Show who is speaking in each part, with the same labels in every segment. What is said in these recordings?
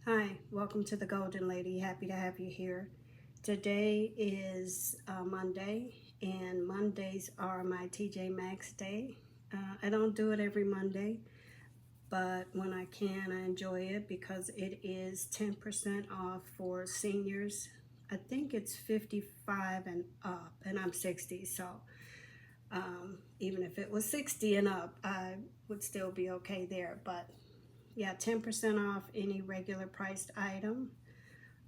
Speaker 1: Hi, welcome to the Golden Lady. Happy to have you here. Today is Monday, and Mondays are my TJ Maxx day. I don't do it every Monday, but when I can, I enjoy it because it is 10% off for seniors. I think it's 55 and up, and I'm 60, so even if it was 60 and up, I would still be okay there. But yeah, 10% off any regular priced item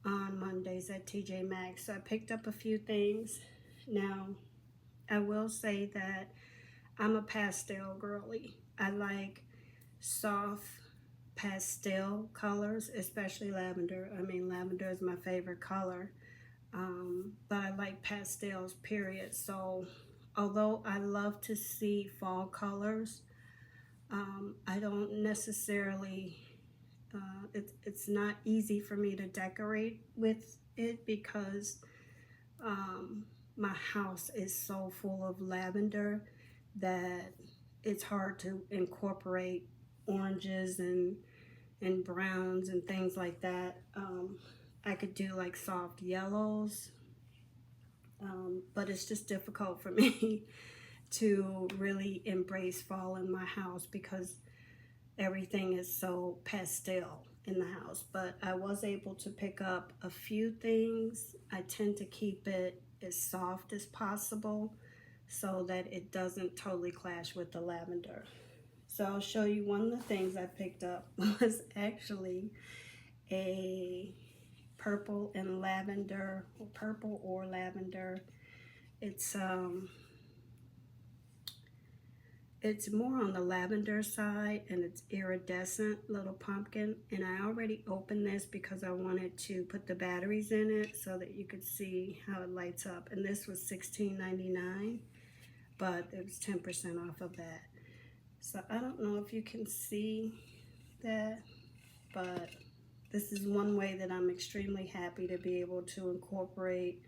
Speaker 1: on Mondays at TJ Maxx. So I picked up a few things. Now, I will say that I'm a pastel girly. I like soft pastel colors, especially lavender. I mean, lavender is my favorite color. But I like pastels, period. So although I love to see fall colors, I don't necessarily, it's not easy for me to decorate with it because um, my house is so full of lavender that it's hard to incorporate oranges and browns and things like that. I could do like soft yellows, but it's just difficult for me to really embrace fall in my house because everything is so pastel in the house. But I was able to pick up a few things. I tend to keep it as soft as possible so that it doesn't totally clash with the lavender. So I'll show you one of the things I picked up was actually a purple and lavender, or purple or lavender. It's more on the lavender side, and it's iridescent little pumpkin. And I already opened this because I wanted to put the batteries in it so that you could see how it lights up. And this was $16.99, but it was 10% off of that. So I don't know if you can see that, but this is one way that I'm extremely happy to be able to incorporate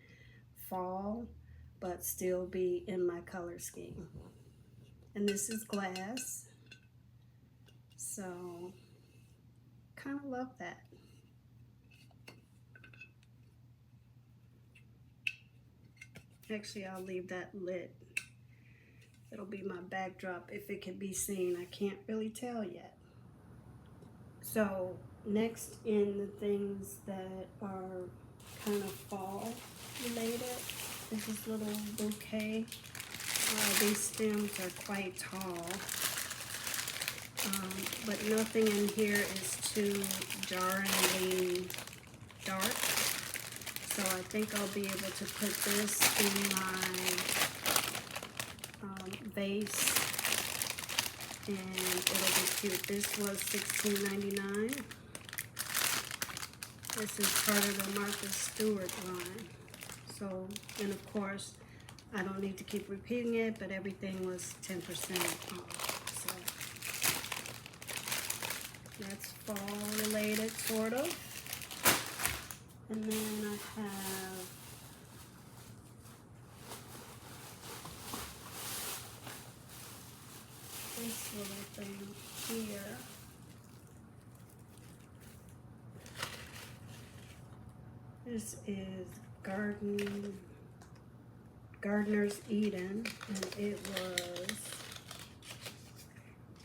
Speaker 1: fall, but still be in my color scheme. And this is glass, so kind of love that. Actually, I'll leave that lit. It'll be my backdrop if it can be seen. I can't really tell yet. So next in the things that are kind of fall related is this little bouquet. These stems are quite tall, but nothing in here is too jarringly dark. So I think I'll be able to put this in my vase, and it'll be cute. This was $16.99. This is part of the Martha Stewart line. So, and of course, I don't need to keep repeating it, but everything was 10% off. So that's fall related, sort of. And then I have this little thing here. This is Gardener's Eden, and it was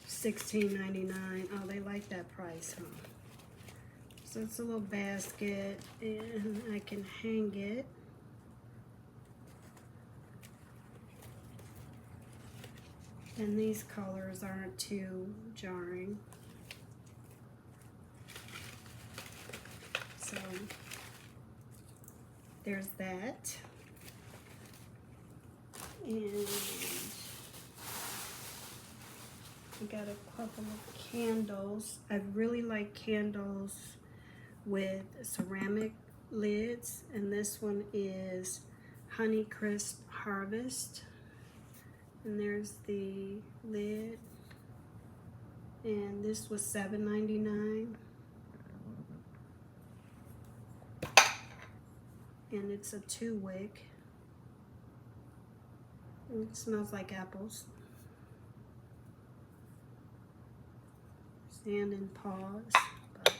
Speaker 1: $16.99. Oh, they like that price, huh? So it's a little basket, and I can hang it. And these colors aren't too jarring. So there's that. And I got a couple of candles. I really like candles with ceramic lids, and this one is Honey Crisp Harvest. And there's the lid, and this was $7.99. And it's a 2-wick. It smells like apples. Sand and paws. But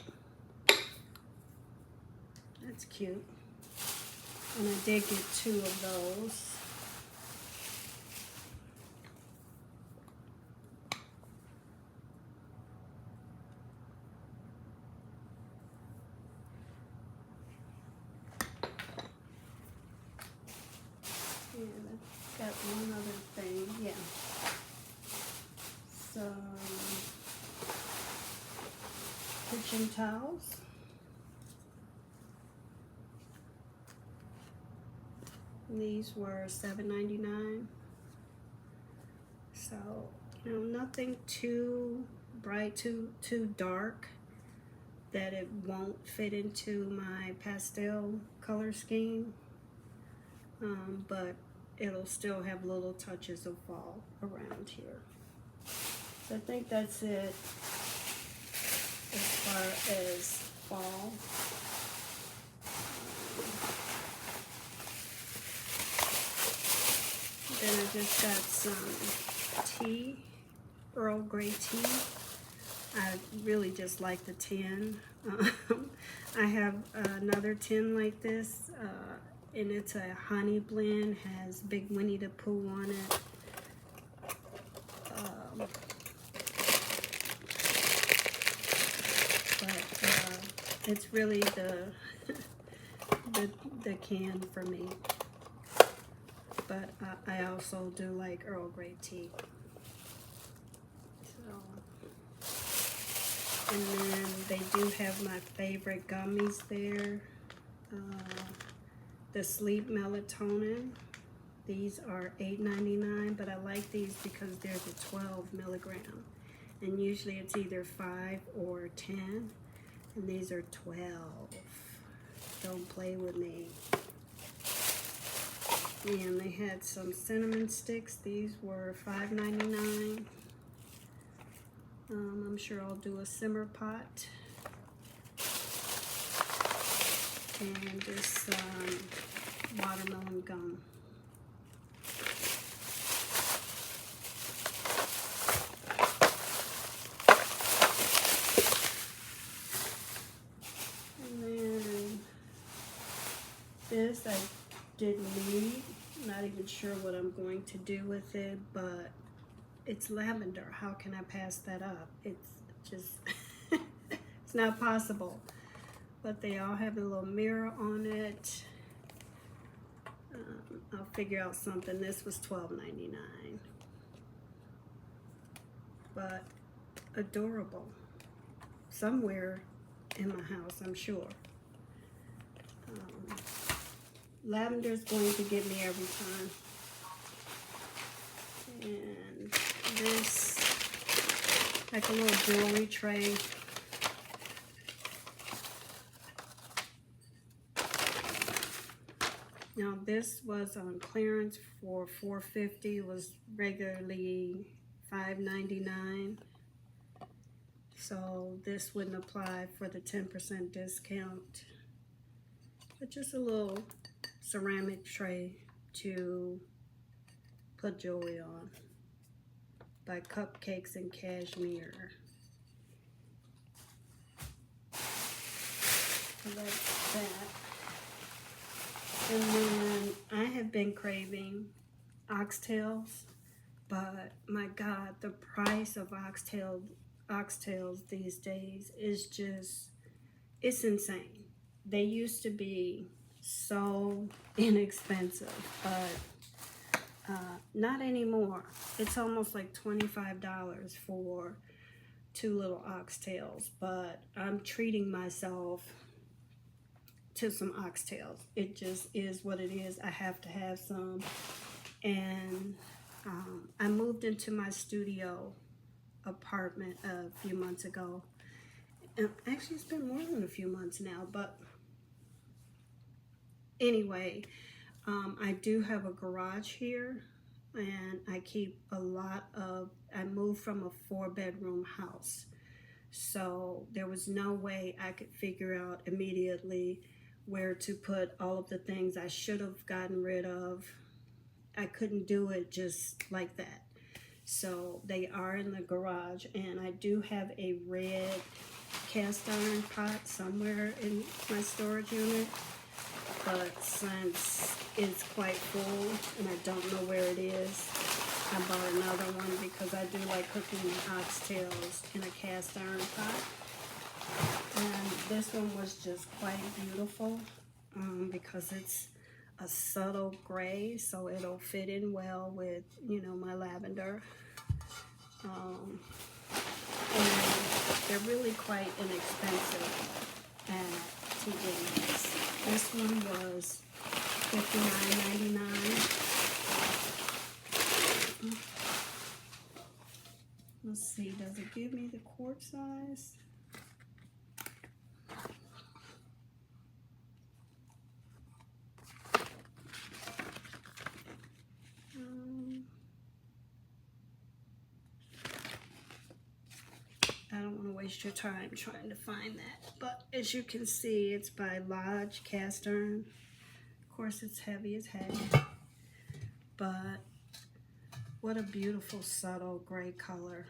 Speaker 1: That's cute. And I did get 2 of those. Yeah, that's got one other thing. Yeah. Some kitchen towels. These were $7.99. So, nothing too bright, too dark that it won't fit into my pastel color scheme. But it'll still have little touches of fall around here. So I think that's it as far as fall. Then I just got some tea, Earl Grey tea. I really just like the tin. I have another tin like this, and it's a honey blend, has Big Winnie the Pooh on it. But it's really the can for me. But I also do like Earl Grey tea. So, and then they do have my favorite gummies there. The Sleep Melatonin. These are $8.99, but I like these because they're the 12 milligram. And usually it's either 5 or 10. And these are 12. Don't play with me. And they had some cinnamon sticks. These were $5.99. I'm sure I'll do a simmer pot. And this watermelon gum. And then this I didn't need. Not even sure what I'm going to do with it, but it's lavender. How can I pass that up? It's just, it's not possible. But they all have a little mirror on it. I'll figure out something. This was $12.99. But adorable. Somewhere in my house, I'm sure. Lavender's going to get me every time. And this, like a little jewelry tray. Now this was on clearance for $4.50. It was regularly $5.99. So this wouldn't apply for the 10% discount. But just a little ceramic tray to put jewelry on by Cupcakes and Cashmere. So that's that. And then I have been craving oxtails, but my God, the price of oxtails these days is just, it's insane. They used to be so inexpensive, but not anymore. It's almost like $25 for 2 little oxtails, but I'm treating myself to some oxtails. It just is what it is. I have to have some. And I moved into my studio apartment a few months ago. And actually, it's been more than a few months now, but anyway, I do have a garage here, and I keep a lot of, I moved from a 4-bedroom house. So there was no way I could figure out immediately where to put all of the things I should have gotten rid of. I couldn't do it just like that. So they are in the garage, and I do have a red cast iron pot somewhere in my storage unit, but since it's quite full and I don't know where it is, I bought another one because I do like cooking oxtails in a cast iron pot. And this one was just quite beautiful because it's a subtle gray, so it'll fit in well with, you know, my lavender. And they're really quite inexpensive at TJ Maxx. This one was $59.99. Let's see, does it give me the quart size? I don't want to waste your time trying to find that, but as you can see, it's by Lodge Cast Iron. Of course, it's heavy as heck, but what a beautiful subtle gray color.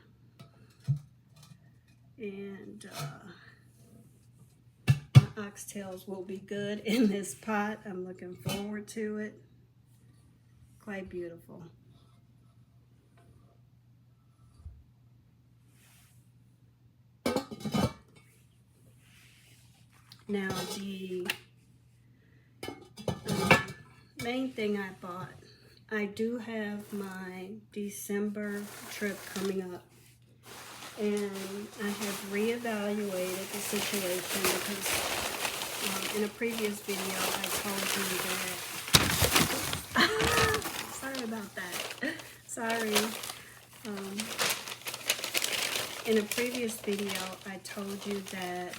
Speaker 1: And my oxtails will be good in this pot. I'm looking forward to it. Quite beautiful. Now the main thing I bought, I do have my December trip coming up, and I have reevaluated the situation because in a previous video I told you that sorry about that. Sorry. In a previous video I told you that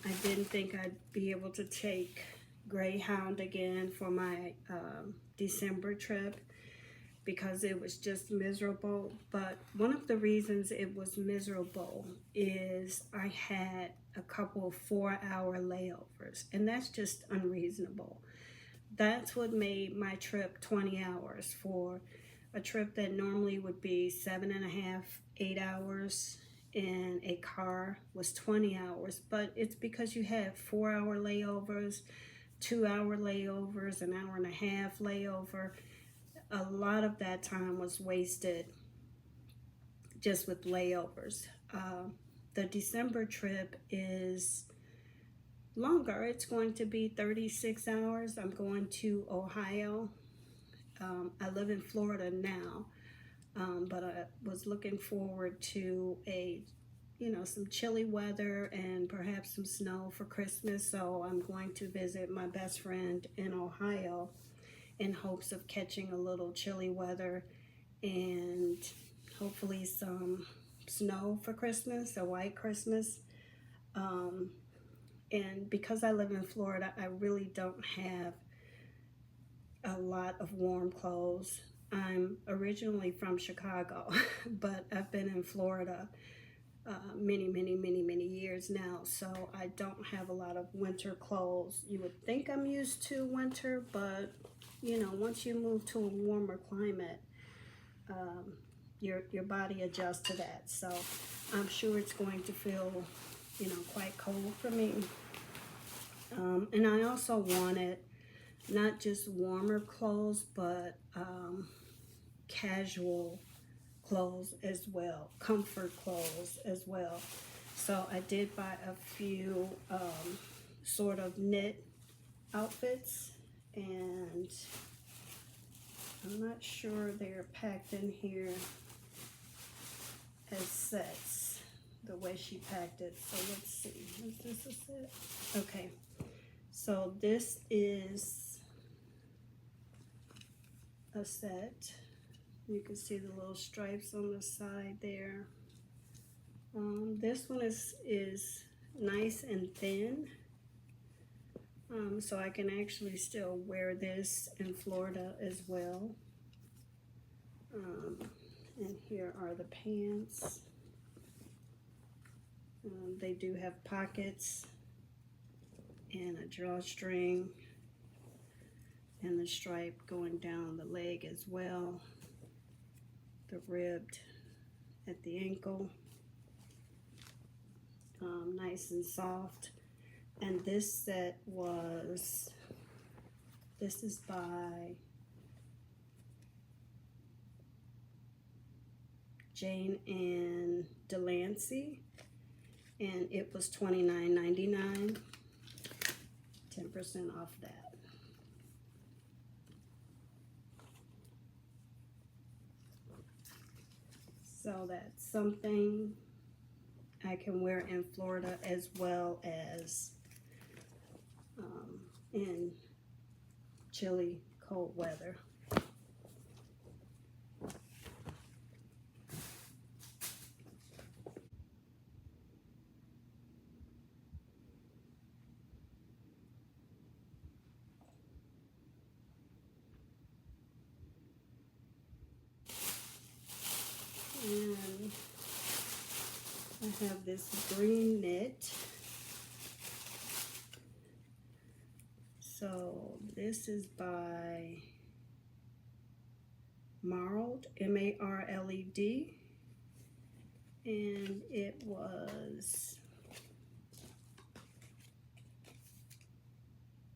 Speaker 1: I didn't think I'd be able to take Greyhound again for my December trip because it was just miserable. But one of the reasons it was miserable is I had a couple of 4-hour layovers, and that's just unreasonable. That's what made my trip 20 hours for a trip that normally would be 7.5, 8 hours in a car was 20 hours, but it's because you had 4-hour layovers, 2-hour layovers, an hour and a half layover. A lot of that time was wasted just with layovers. The December trip is longer. It's going to be 36 hours. I'm going to Ohio. I live in Florida now. But I was looking forward to some chilly weather and perhaps some snow for Christmas. So I'm going to visit my best friend in Ohio in hopes of catching a little chilly weather and hopefully some snow for Christmas, a white Christmas. And because I live in Florida, I really don't have a lot of warm clothes. I'm originally from Chicago, but I've been in Florida many years now, so I don't have a lot of winter clothes. You would think I'm used to winter, but you know, once you move to a warmer climate, your body adjusts to that. So I'm sure it's going to feel, you know, quite cold for me. And I also wanted not just warmer clothes, but casual clothes as well, comfort clothes as well. So I did buy a few sort of knit outfits, and I'm not sure they're packed in here as sets the way she packed it. So let's see, is this a set? Okay, so this is a set. You can see the little stripes on the side there. This one is nice and thin, so I can actually still wear this in Florida as well. And here are the pants. They do have pockets and a drawstring and the stripe going down the leg as well. The ribbed at the ankle. nice and soft. And this set this is by Jane and Delancey, and it was $29.99, 10% off that. So that's something I can wear in Florida as well as in chilly, cold weather. And I have this green knit. So this is by Marled, M-A-R-L-E-D, and it was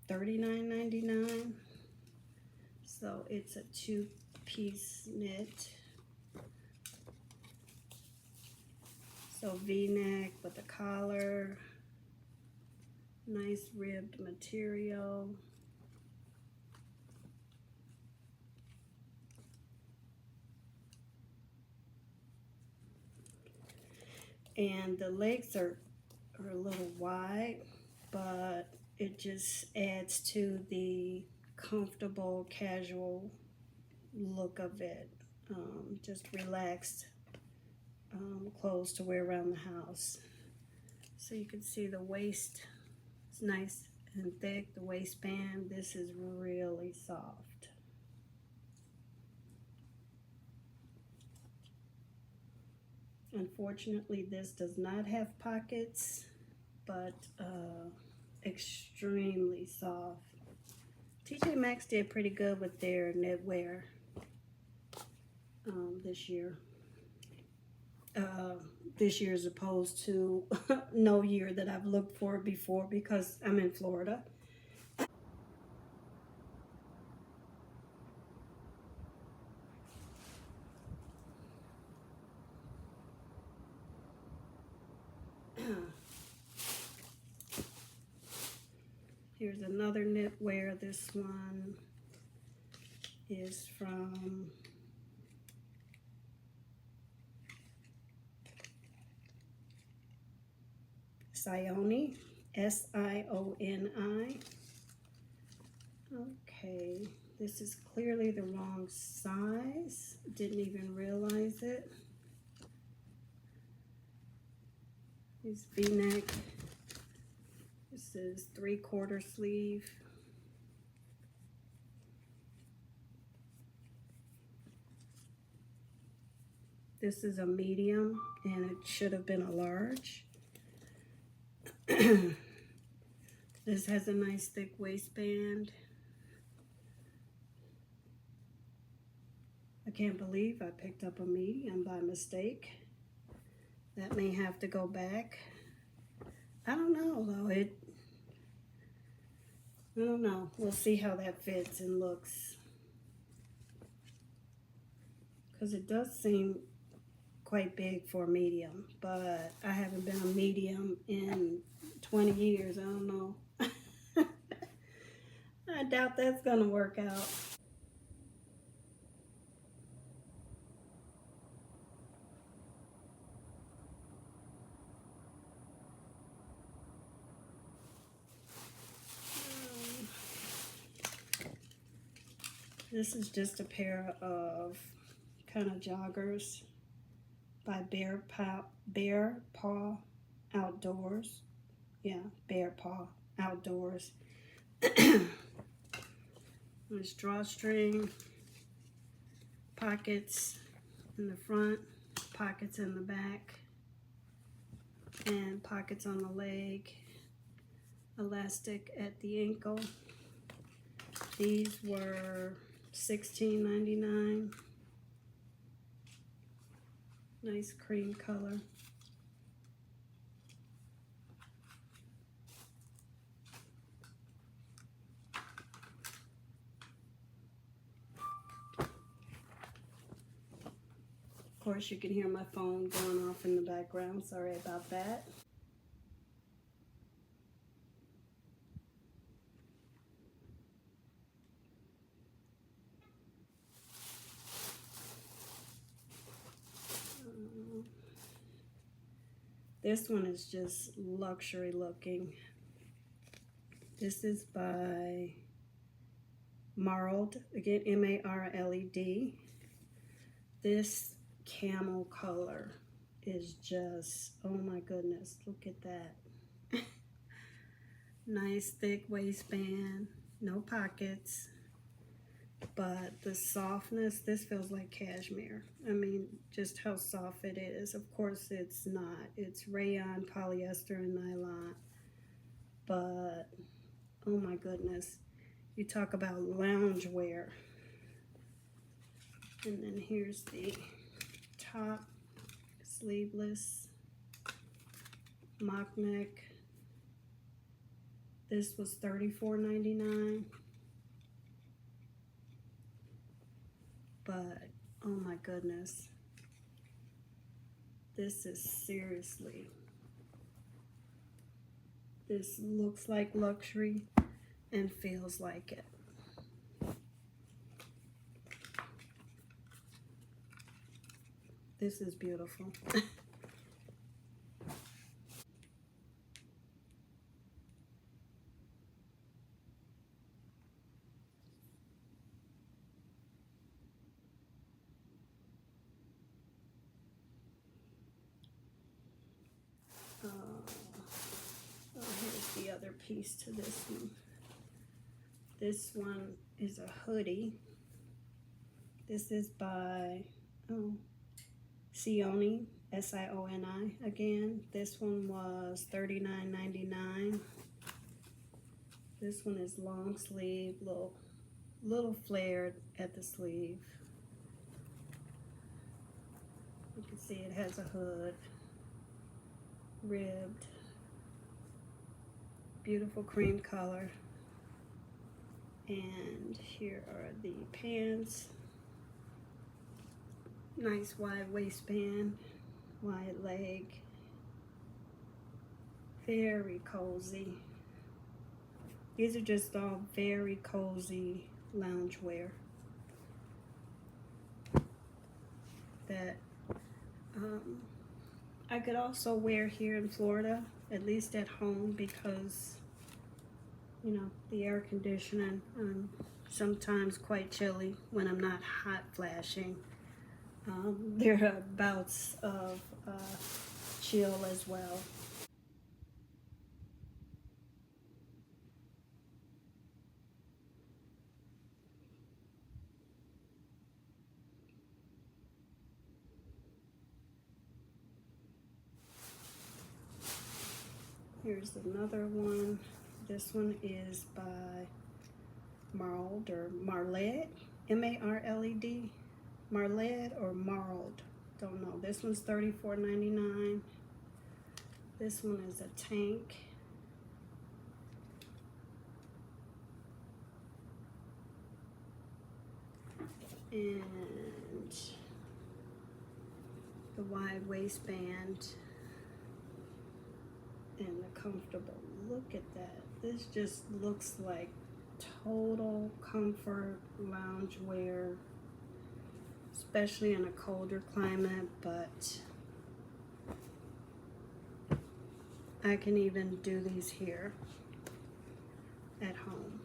Speaker 1: $39.99. So it's a 2-piece knit. So V-neck with a collar, nice ribbed material. And the legs are a little wide, but it just adds to the comfortable, casual look of it. Just relaxed clothes to wear around the house. So you can see the waist is nice and thick. The waistband, this is really soft. Unfortunately, this does not have pockets, but extremely soft. TJ Maxx did pretty good with their knitwear this year. This year as opposed to no year that I've looked for before because I'm in Florida. Here's another knitwear. This one is from Sioni, S-I-O-N-I. Okay, this is clearly the wrong size. Didn't even realize it. This V-neck. This is 3/4 sleeve. This is a medium, and it should have been a large. This has a nice thick waistband. I can't believe I picked up a medium by mistake. That may have to go back. I don't know though. I don't know. We'll see how that fits and looks. Because it does seem quite big for a medium, but I haven't been a medium in 20 years. I don't know. I doubt that's gonna work out. This is just a pair of kind of joggers by Bear Paw Outdoors. Yeah, Bear Paw Outdoors. There's drawstring, pockets in the front, pockets in the back, and pockets on the leg, elastic at the ankle. These were $16.99. Nice cream color. course, you can hear my phone going off in the background. Sorry about that. This one is just luxury looking. This is by Marled, again, M-A-R-L-E-D. This camel color is just, oh my goodness, look at that. Nice thick waistband, no pockets, but the softness, this feels like cashmere. I mean, just how soft it is. Of course it's not. It's rayon, polyester, and nylon, but oh my goodness. You talk about loungewear. And then here's the top, sleeveless, mock neck. This was $34.99. But oh my goodness, this is seriously, this looks like luxury and feels like it. This is beautiful. Oh, here's the other piece to this one. This one is a hoodie. This is by Sioni, S-I-O-N-I again. This one was $39.99. This one is long sleeve, little flared at the sleeve. You can see it has a hood, ribbed, beautiful cream color. And here are the pants. Nice wide waistband, wide leg, very cozy. These are just all very cozy loungewear that I could also wear here in Florida, at least at home, because you know, the air conditioning, sometimes quite chilly when I'm not hot flashing. There are bouts of chill as well. Here's another one. This one is by Marled or Marled, M-A-R-L-E-D. Marled or Marled, don't know. This one's $34.99. This one is a tank. And the wide waistband and the comfortable. Look at that. This just looks like total comfort loungewear, especially in a colder climate, but I can even do these here at home.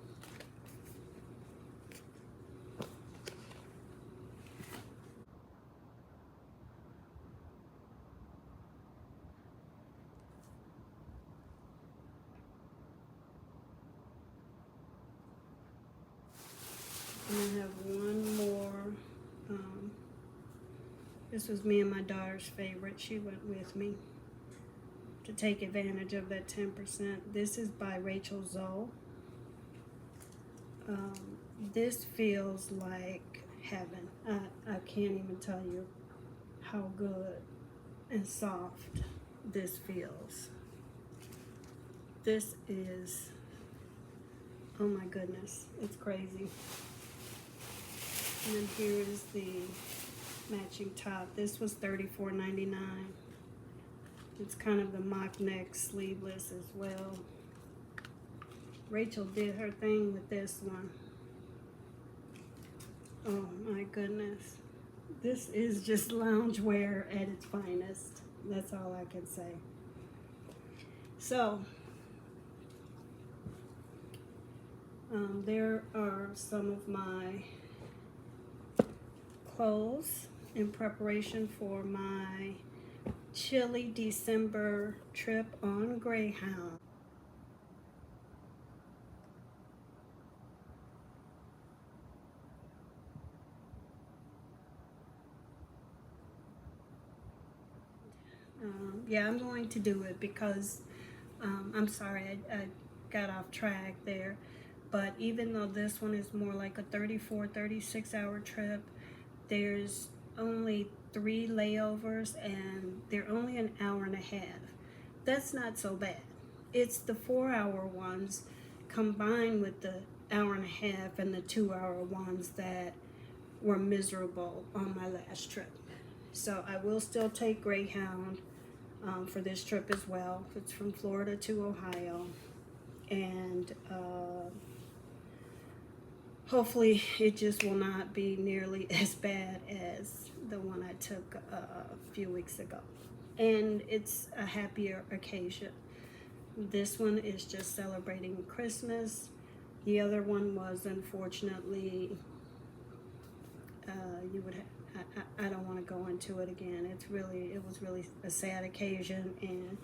Speaker 1: And I have one more. This was me and my daughter's favorite. She went with me to take advantage of that 10%. This is by Rachel Zoe. This feels like heaven. I can't even tell you how good and soft this feels. This is, oh my goodness, it's crazy. And then here is the matching top. This was $34.99. It's kind of the mock neck, sleeveless as well. Rachel did her thing with this one. Oh my goodness. This is just loungewear at its finest. That's all I can say. So, there are some of my clothes in preparation for my chilly December trip on Greyhound. Yeah, I'm going to do it because I'm sorry I got off track there. But even though this one is more like a 36 hour trip, there's only 3 layovers and they're only an hour and a half. That's not so bad. It's the 4-hour ones combined with the hour and a half and the 2-hour ones that were miserable on my last trip. So I will still take Greyhound for this trip as well. It's from Florida to Ohio. And hopefully it just will not be nearly as bad as the one I took a few weeks ago. And it's a happier occasion. This one is just celebrating Christmas. The other one was, unfortunately, I don't want to go into it again. It was really a sad occasion and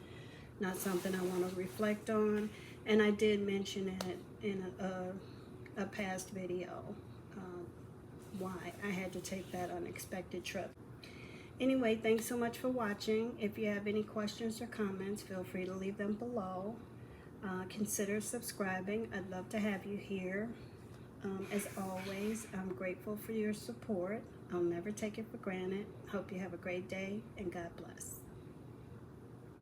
Speaker 1: not something I want to reflect on. And I did mention it in a past video, why I had to take that unexpected trip. Anyway, thanks so much for watching. If you have any questions or comments, feel free to leave them below. Consider subscribing. I'd love to have you here. As always, I'm grateful for your support. I'll never take it for granted. Hope you have a great day, and God bless.